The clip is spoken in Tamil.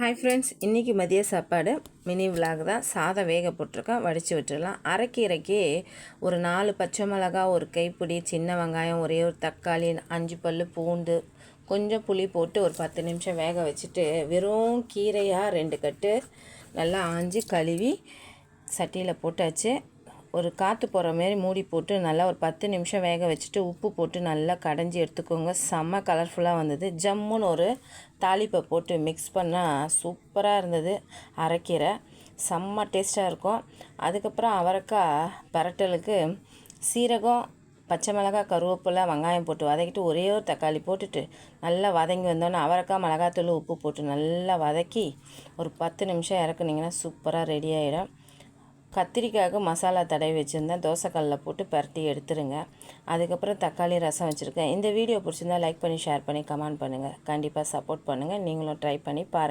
ஹாய் ஃப்ரெண்ட்ஸ், இன்றைக்கி மதிய சாப்பாடு மினி விலாக் தான். சாதம் வேக போட்டிருக்கேன், வடித்து விட்டுடலாம். அரைக்கீரைக்கு ஒரு 4 பச்சை மிளகா, ஒரு கைப்பிடி சின்ன வெங்காயம், ஒரே ஒரு தக்காளி, 5 பல் பூண்டு, கொஞ்சம் புளி போட்டு ஒரு 10 நிமிஷம் வேக வச்சுட்டு வெறும் கீரையாக 2 கட்டு நல்லா ஆஞ்சி கழுவி சட்டியில் போட்டாச்சு. ஒரு காற்று போகிற மாரி மூடி போட்டு நல்லா ஒரு 10 நிமிஷம் வேக வச்சுட்டு உப்பு போட்டு நல்லா கடைஞ்சி எடுத்துக்கோங்க. செம்ம கலர்ஃபுல்லாக வந்தது. ஜம்முன்னு ஒரு தாளிப்பை போட்டு மிக்ஸ் பண்ணால் சூப்பராக இருந்தது. அரைக்கீரை செம்ம டேஸ்ட்டாக இருக்கும். அதுக்கப்புறம் அவரைக்காய் பரட்டலுக்கு சீரகம், பச்சை மிளகாய், கருவேப்பிலை, வெங்காயம் போட்டு வதக்கிட்டு ஒரே ஒரு தக்காளி போட்டுட்டு நல்லா வதங்கி வந்தோன்னே அவரைக்காய், மிளகாத்தூள், உப்பு போட்டு நல்லா வதக்கி ஒரு 10 நிமிஷம் இறக்குனிங்கன்னா சூப்பராக ரெடி ஆகிடும். கத்திரிக்காய்க்கு மசாலா தடவி வச்சுருந்தேன், தோசைக்கல்லில் போட்டு பரட்டி எடுத்துருங்க. அதுக்கப்புறம் தக்காளி ரசம் வச்சுருக்கேன். இந்த வீடியோ பிடிச்சிருந்தா லைக் பண்ணி, ஷேர் பண்ணி, கமெண்ட் பண்ணுங்கள். கண்டிப்பாக சப்போர்ட் பண்ணுங்கள். நீங்களும் ட்ரை பண்ணி பாருங்கள்.